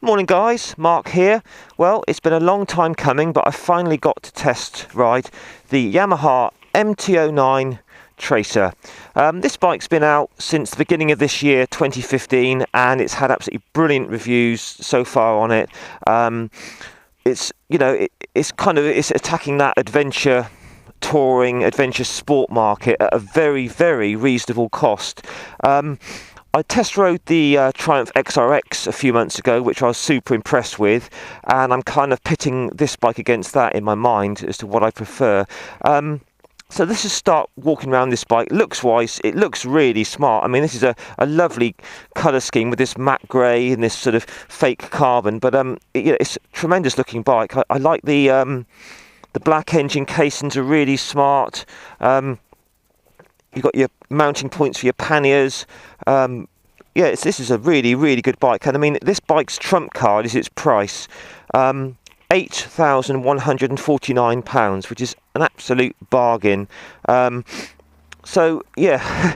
Morning guys, Mark here. Well, it's been a long time coming, but I finally got to test ride the Yamaha MT-09 Tracer. This bike's been out since the beginning of this year, 2015, and it's had absolutely brilliant reviews so far on it. It's attacking that adventure touring, adventure sport market at a very, very reasonable cost. I test rode the Triumph XRX a few months ago, which I was super impressed with, and I'm kind of pitting this bike against that in my mind as to what I prefer. So let's just start walking around this bike. Looks-wise, it looks really smart. I mean, this is a lovely colour scheme with this matte grey and this sort of fake carbon, but it's a tremendous looking bike. I like the black engine casings are really smart. You've got your mounting points for your panniers. This is a really, really good bike. And I mean, this bike's trump card is its price. £8,149, which is an absolute bargain. So, yeah,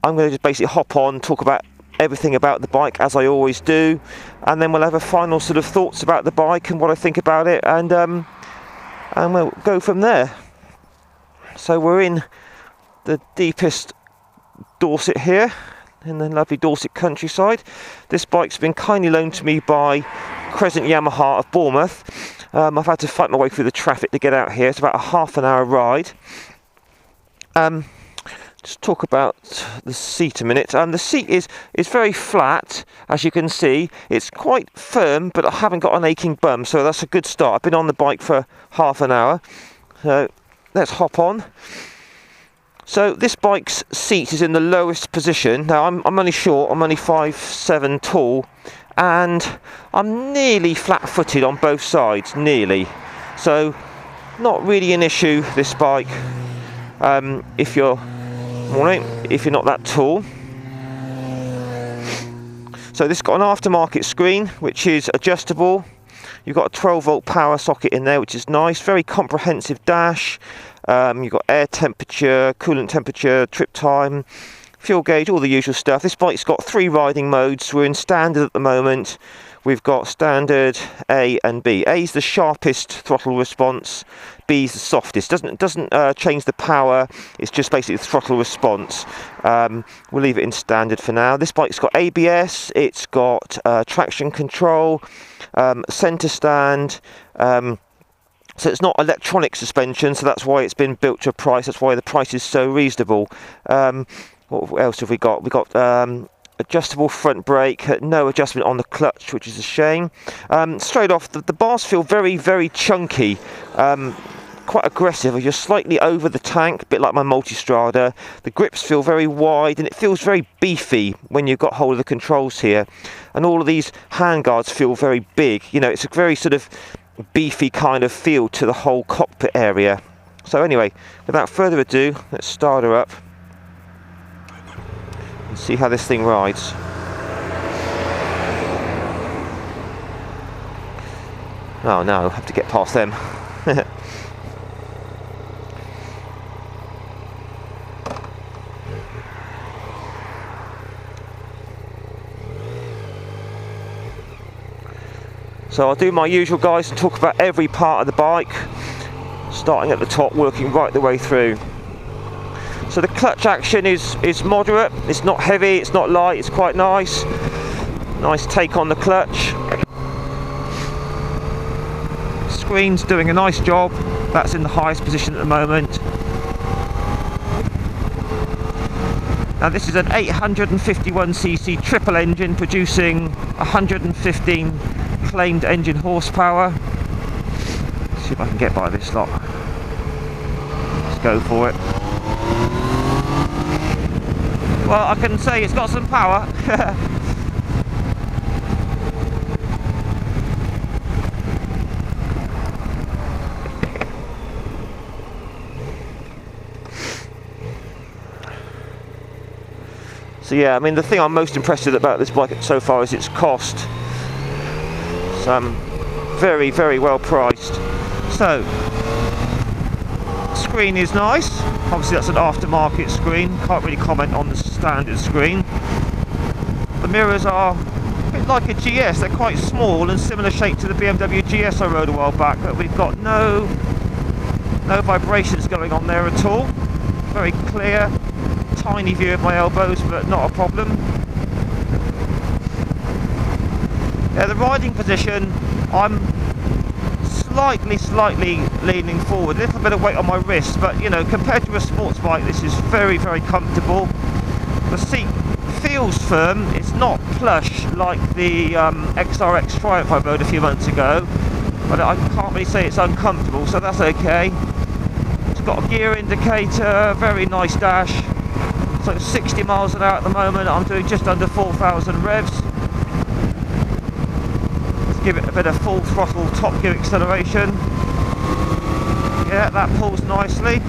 I'm going to just basically hop on, talk about everything about the bike, as I always do. And then we'll have a final sort of thoughts about the bike and what I think about it. And we'll go from there. So we're in the deepest Dorset here, in the lovely Dorset countryside. This bike's been kindly loaned to me by Crescent Yamaha of Bournemouth. I've had to fight my way through the traffic to get out here. It's about a half an hour ride. Just talk about the seat a minute. The seat is very flat, as you can see. It's quite firm, but I haven't got an aching bum, so that's a good start. I've been on the bike for half an hour, so let's hop on. So this bike's seat is in the lowest position. Now I'm only short, I'm only 5'7" tall, and I'm nearly flat-footed on both sides, nearly. So not really an issue, this bike, if you're not that tall. So this has got an aftermarket screen, which is adjustable. You've got a 12-volt power socket in there, which is nice. Very comprehensive dash. You've got air temperature, coolant temperature, trip time, fuel gauge, all the usual stuff. This bike's got 3 riding modes. We're in standard at the moment. We've got standard, A and B. A is the sharpest throttle response. B is the softest. Doesn't change the power. It's just basically the throttle response. We'll leave it in standard for now. This bike's got ABS. It's got traction control, centre stand. So it's not electronic suspension, so that's why it's been built to a price. That's why the price is so reasonable. What else have we got? We've got adjustable front brake, no adjustment on the clutch, which is a shame. Straight off, the bars feel very, very chunky, quite aggressive. You're slightly over the tank, a bit like my Multistrada. The grips feel very wide, and it feels very beefy when you've got hold of the controls here. And all of these handguards feel very big. You know, it's a very sort of beefy kind of feel to the whole cockpit area. So anyway, without further ado, let's start her up and see how this thing rides. Oh no, I'll have to get past them. So I'll do my usual, guys, and talk about every part of the bike, starting at the top, working right the way through. So the clutch action is moderate. It's not heavy, it's not light, it's quite nice. Nice take on the clutch. Screen's doing a nice job. That's in the highest position at the moment. Now this is an 851cc triple engine producing 115 claimed engine horsepower. Let's see if I can get by this lot. Let's go for it. Well, I can say it's got some power. So yeah, I mean, the thing I'm most impressed with about this bike so far is its cost. It's very, very well priced. So, screen is nice. Obviously that's an aftermarket screen. Can't really comment on the standard screen. The mirrors are a bit like a GS. They're quite small and similar shape to the BMW GS I rode a while back, but we've got no vibrations going on there at all. Very clear, tiny view of my elbows, but not a problem. Yeah, the riding position, I'm slightly leaning forward, a little bit of weight on my wrist, but you know, compared to a sports bike, this is very comfortable. The seat feels firm. It's not plush like the XRX Triumph I rode a few months ago, but I can't really say it's uncomfortable, so that's okay. It's got a gear indicator, very nice dash. So 60 miles an hour at the moment. I'm doing just under 4,000 revs. Give it a bit of full throttle top gear acceleration. Yeah, that pulls nicely.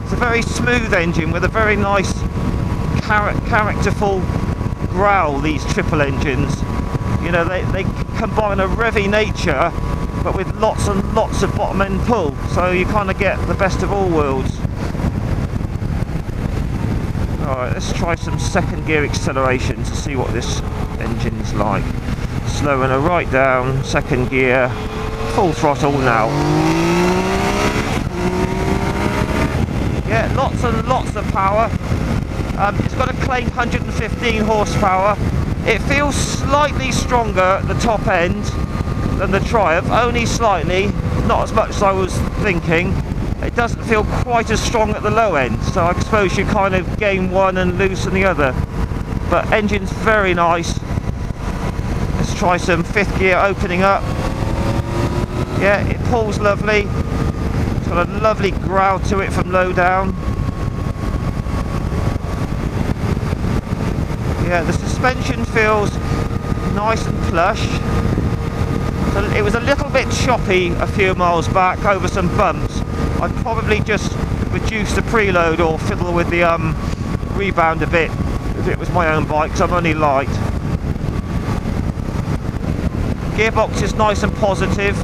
It's a very smooth engine with a very nice characterful growl, these triple engines. You know, they combine a revvy nature but with lots and lots of bottom end pull, so you kind of get the best of all worlds. Alright, let's try some second gear acceleration to see what this engine's like. Slowing her right down, second gear, full throttle now. Yeah, lots and lots of power. It's got a claimed 115 horsepower. It feels slightly stronger at the top end than the Triumph, only slightly, not as much as I was thinking. It doesn't feel quite as strong at the low end, so I suppose you kind of gain one and loosen the other. But engine's very nice. Let's try some fifth gear opening up. Yeah, it pulls lovely. It's got a lovely growl to it from low down. Yeah, the suspension feels nice and plush. So it was a little bit choppy a few miles back over some bumps. I'd probably just reduce the preload or fiddle with the rebound a bit if it was my own bike, because I'm only light. Gearbox is nice and positive.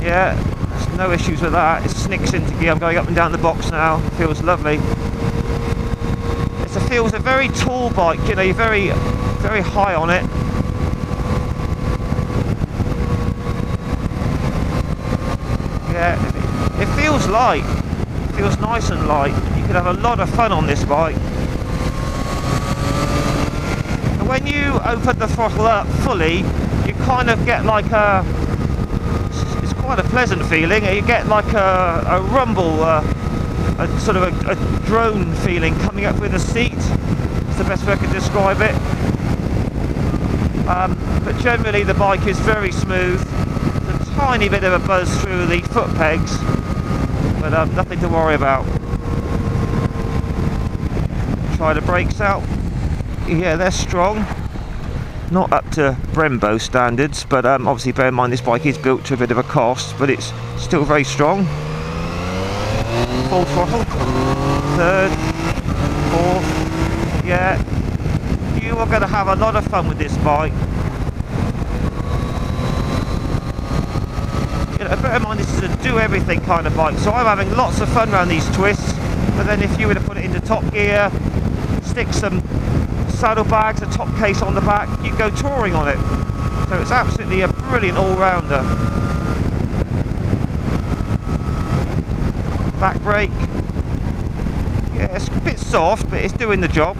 Yeah, there's no issues with that. It snicks into gear. I'm going up and down the box now. Feels lovely. It feels a very tall bike, you know, you're very high on it. Yeah, it feels light. It feels nice and light. You could have a lot of fun on this bike. And when you open the throttle up fully, you kind of get like a... It's quite a pleasant feeling. You get like a rumble, a sort of a drone feeling coming up with the seat. It's the best way I can describe it. But generally the bike is very smooth. There's a tiny bit of a buzz through the foot pegs, but nothing to worry about. Try the brakes out. Yeah, they're strong. Not up to Brembo standards, but obviously bear in mind this bike is built to a bit of a cost, but it's still very strong. Full throttle. Third, fourth. Yeah, you are going to have a lot of fun with this bike. You know, bear in mind this is a do everything kind of bike, so I'm having lots of fun around these twists. But then if you were to put it into top gear, stick some saddlebags, a top case on the back, you can go touring on it. So it's absolutely a brilliant all-rounder. Back brake. Yeah, it's a bit soft, but it's doing the job.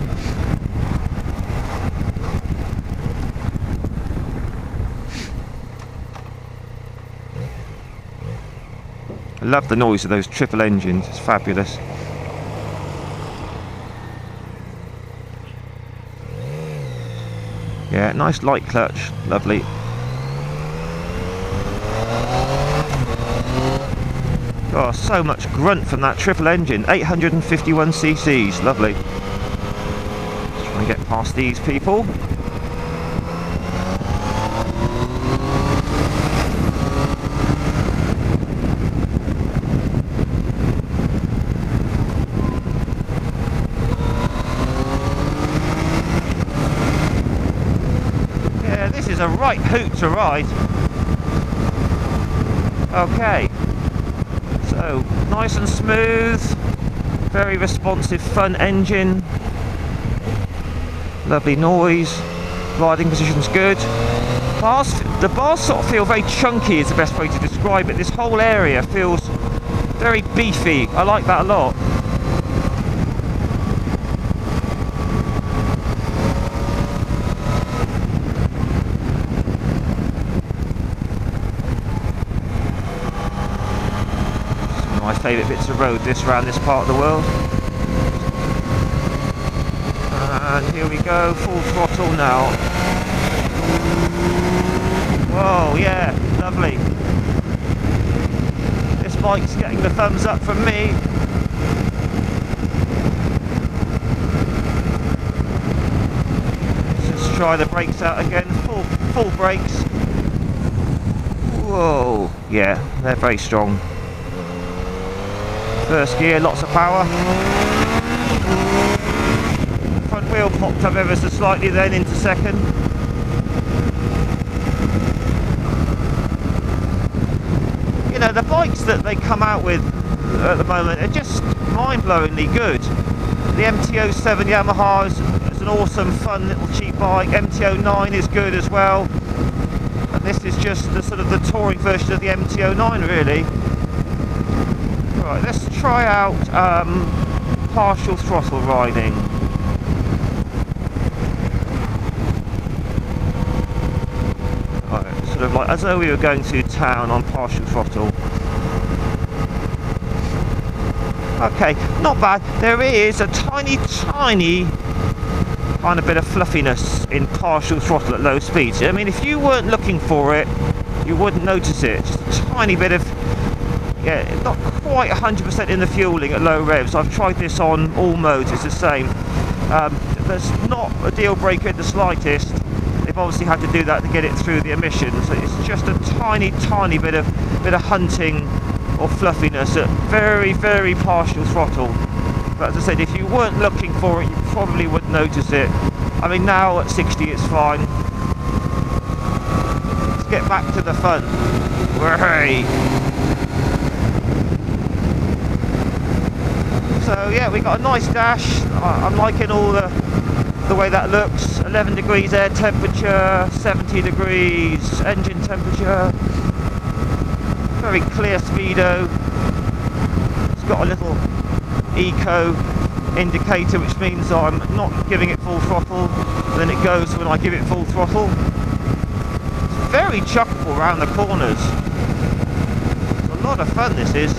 I love the noise of those triple engines, it's fabulous. Yeah, nice light clutch, lovely. Oh, so much grunt from that triple engine, 851 cc's, lovely. Let's try and get past these people. Yeah, this is a right hoot to ride. Okay. So, nice and smooth, very responsive, fun engine. Lovely noise. Riding position's good. The bars sort of feel very chunky is the best way to describe it. This whole area feels very beefy. I like that a lot. My favourite bits of road around this part of the world. And here we go, full throttle now. Whoa, yeah, lovely. This bike's getting the thumbs up from me. Let's just try the brakes out again, full brakes. Whoa, yeah, they're very strong. First gear, lots of power. Front wheel popped up ever so slightly then into second. You know, the bikes that they come out with at the moment are just mind-blowingly good. The MT-07 Yamaha is an awesome, fun little cheap bike. MT-09 is good as well. And this is just the sort of the touring version of the MT-09 really. Right, let's try out partial throttle riding. Right, sort of like as though we were going to town on partial throttle. Okay, not bad. There is a tiny kind of bit of fluffiness in partial throttle at low speeds. I mean, if you weren't looking for it, you wouldn't notice it. Just a tiny bit of, yeah, not quite 100% in the fueling at low revs. I've tried this on all modes, it's the same. There's not a deal breaker in the slightest. They've obviously had to do that to get it through the emissions. So it's just a tiny bit of hunting or fluffiness at very partial throttle. But as I said, if you weren't looking for it, you probably wouldn't notice it. I mean, now at 60 it's fine. Let's get back to the fun. Hooray! So yeah, we got a nice dash. I'm liking all the way that looks. 11 degrees air temperature, 70 degrees engine temperature. Very clear speedo. It's got a little eco indicator, which means I'm not giving it full throttle. Then it goes when I give it full throttle. It's very chuckable around the corners. It's a lot of fun, this is.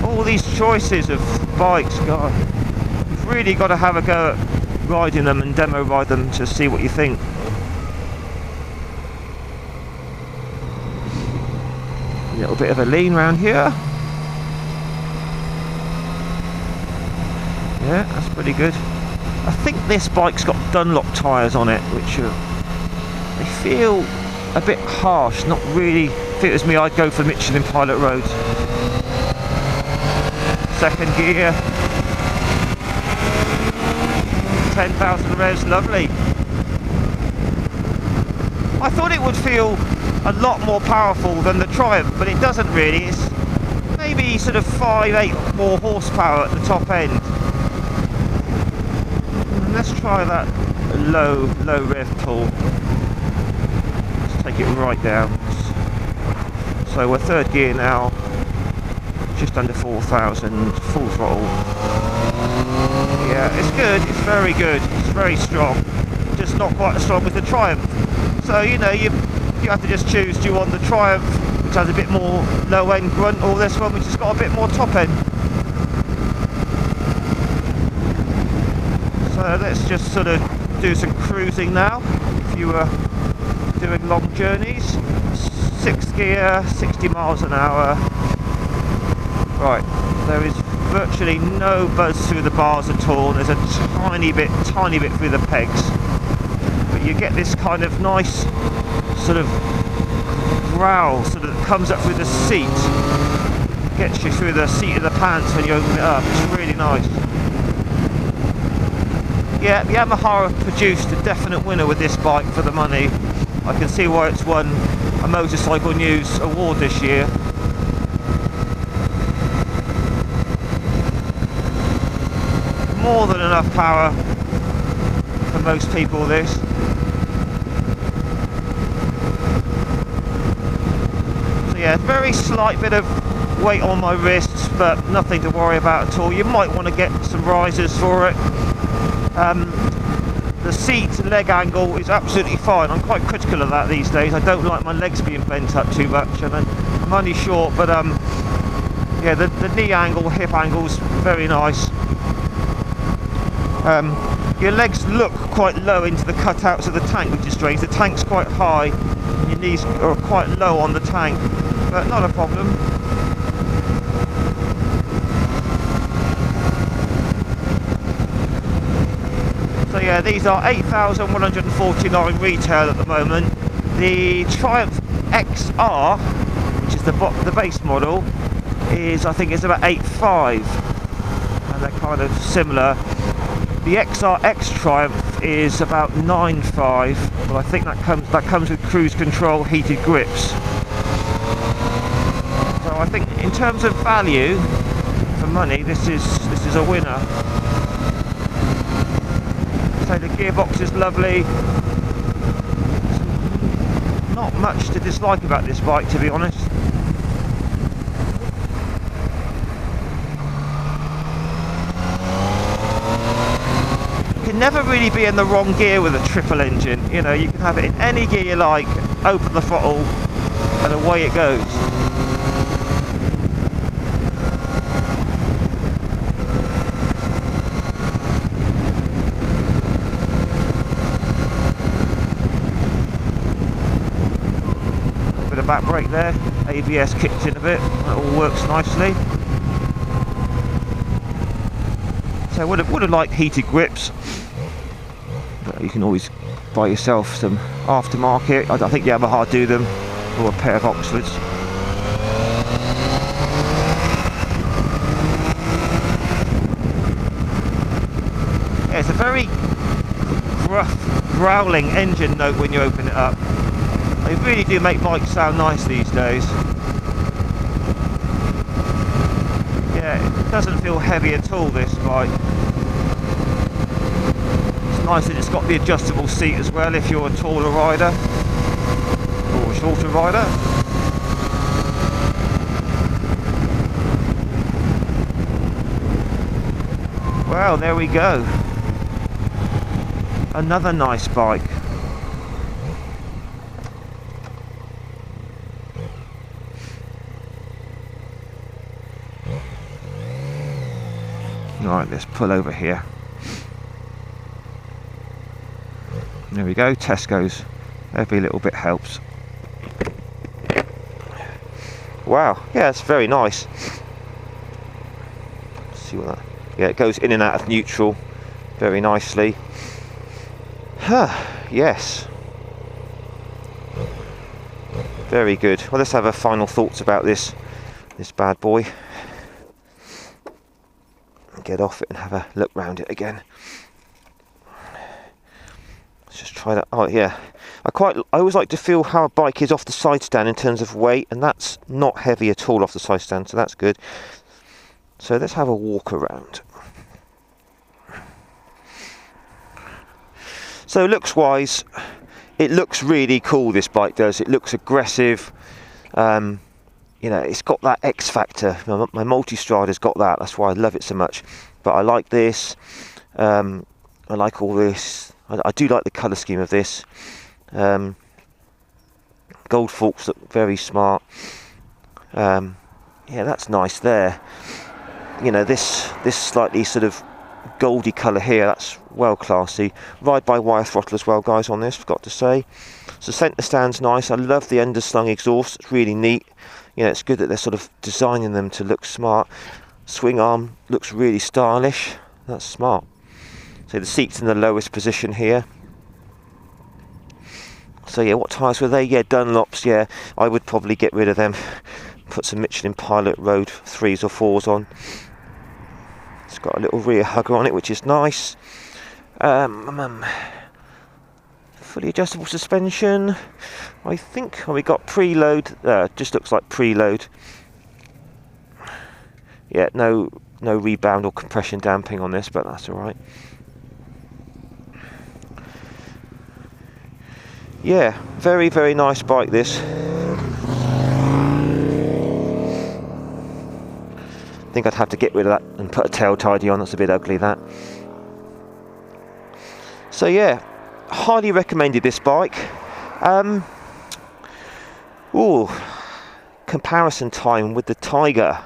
All these choices of bikes, God, you've really got to have a go at riding them and demo ride them to see what you think. A little bit of a lean round here. Yeah, that's pretty good. I think this bike's got Dunlop tyres on it, which they feel a bit harsh. Not really. If it was me, I'd go for Michelin Pilot roads. Second gear, 10,000 revs, lovely. I thought it would feel a lot more powerful than the Triumph, but it doesn't really. It's maybe sort of 5-8 more horsepower at the top end. And let's try that low rev pull. Let's take it right down. So we're third gear now. Just under 4,000, full throttle. Yeah, it's good, it's very good, it's very strong. Just not quite as strong as the Triumph. So, you know, you have to just choose, do you want the Triumph, which has a bit more low end grunt, or this one which has got a bit more top end. So let's just sort of do some cruising now, if you were doing long journeys. 6th gear, 60 miles an hour. Right, there is virtually no buzz through the bars at all. There's a tiny bit through the pegs. But you get this kind of nice sort of growl sort of comes up through the seat. Gets you through the seat of the pants when you open it up. It's really nice. Yeah, Yamaha have produced a definite winner with this bike for the money. I can see why it's won a Motorcycle News award this year. more than enough power for most people, this. So yeah, very slight bit of weight on my wrists, but nothing to worry about at all. You might want to get some risers for it. The seat leg angle is absolutely fine. I'm quite critical of that these days. I don't like my legs being bent up too much, and I'm only short, but yeah, the knee angle, hip angle is very nice. Your legs look quite low into the cutouts of the tank, which is strange. The tank's quite high, and your knees are quite low on the tank, but not a problem. So yeah, these are 8,149 retail at the moment. The Triumph XR, which is the base model, is, I think it's about 8.5, and they're kind of similar. The XRX Triumph is about 9.5, but I think that comes with cruise control, heated grips. So I think in terms of value for money, this is a winner. So the gearbox is lovely. Not much to dislike about this bike, to be honest. You can never really be in the wrong gear with a triple engine. You know, you can have it in any gear you like, open the throttle, and away it goes. Back brake there, ABS kicked in a bit, that all works nicely. So I would have liked heated grips, but you can always buy yourself some aftermarket. I think Yamaha do them, or a pair of Oxfords. Yeah, it's a very gruff, growling engine note when you open it up. They really do make bikes sound nice these days. Yeah, it doesn't feel heavy at all, this bike. It's nice that it's got the adjustable seat as well if you're a taller rider or a shorter rider. Well, there we go. Another nice bike. Right, let's pull over here. There we go, Tesco's. Every little bit helps. Wow, yeah, it's very nice. Let's see what that... Yeah, it goes in and out of neutral very nicely. Huh, yes. Very good. Well, let's have our final thoughts about this bad boy. Get off it and have a look round it again. Let's just try that. Oh yeah, I always like to feel how a bike is off the side stand in terms of weight, and that's not heavy at all off the side stand, so that's good. So let's have a walk around. So looks wise, it looks really cool, this bike does. It looks aggressive. You know, it's got that X factor. My Multistrada's got that. That's why I love it so much. But I like this. I like all this. I do like the colour scheme of this. Gold forks look very smart. Yeah, that's nice there. You know, this slightly sort of goldy colour here, that's well classy. Ride-by-wire throttle as well, guys, on this, forgot to say. So centre stand's nice. I love the underslung exhaust. It's really neat. You know, it's good that they're sort of designing them to look smart. Swing arm looks really stylish. That's smart. So the seat's in the lowest position here. So yeah, what tyres were they? Yeah, Dunlops. Yeah, I would probably get rid of them. Put some Michelin Pilot Road 3s or 4s on. It's got a little rear hugger on it, which is nice. Fully adjustable suspension. I think we got preload. Just looks like preload. Yeah, no no rebound or compression damping on this, but that's all right. Yeah, very, very nice bike this. I think I'd have to get rid of that and put a tail tidy on. That's a bit ugly, that. So yeah, highly recommended this bike. Comparison time with the Tiger.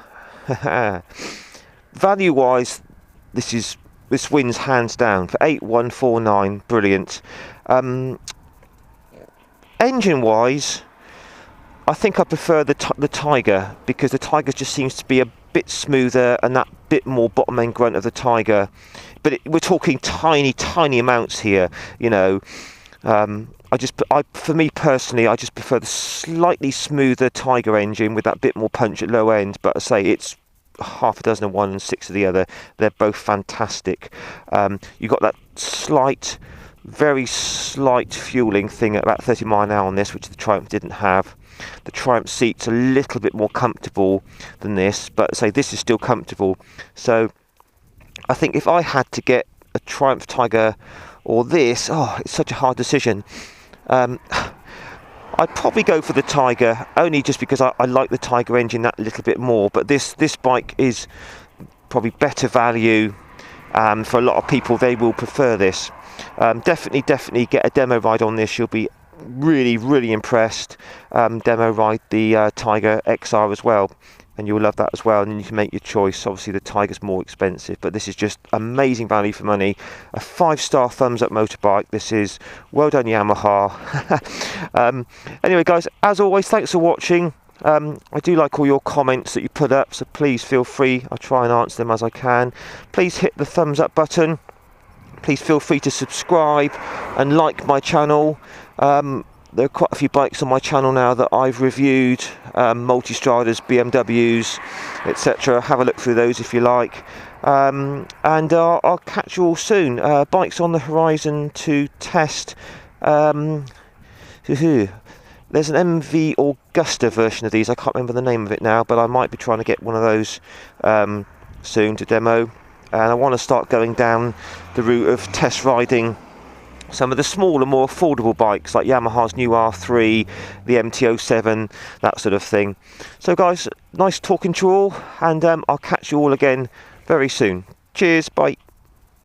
Value wise, this wins hands down for 8149. Brilliant. Engine wise, I think I prefer the Tiger, because the Tiger just seems to be a bit smoother and that bit more bottom end grunt of the Tiger. But we're talking tiny amounts here, you know. For me personally, I just prefer the slightly smoother Tiger engine with that bit more punch at low end. But I say it's half a dozen of one and 6 of the other. They're both fantastic. You've got that very slight fueling thing at about 30 miles an hour on this, which the Triumph didn't have. The Triumph seat's a little bit more comfortable than this, but say this is still comfortable. So I think if I had to get a Triumph Tiger or this, it's such a hard decision. I'd probably go for the Tiger, only just because I like the Tiger engine that little bit more. But this bike is probably better value. For a lot of people, they will prefer this. Definitely get a demo ride on this. You'll be really impressed. Demo ride the Tiger XR as well, and you'll love that as well, and then you can make your choice. Obviously the Tiger's more expensive, but this is just amazing value for money. A 5-star thumbs up motorbike. This is well done, Yamaha. Anyway guys, as always, thanks for watching. I do like all your comments that you put up, so please feel free. I'll try and answer them as I can. Please hit the thumbs up button. Please feel free to subscribe and like my channel. There are quite a few bikes on my channel now that I've reviewed, Multistradas, BMWs, etc. Have a look through those if you like. And I'll catch you all soon. Bikes on the horizon to test. There's an MV Augusta version of these. I can't remember the name of it now, but I might be trying to get one of those soon to demo. And I want to start going down the route of test riding some of the smaller, more affordable bikes like Yamaha's new R3, the MT-07, that sort of thing. So guys, nice talking to you all, and I'll catch you all again very soon. Cheers, bye.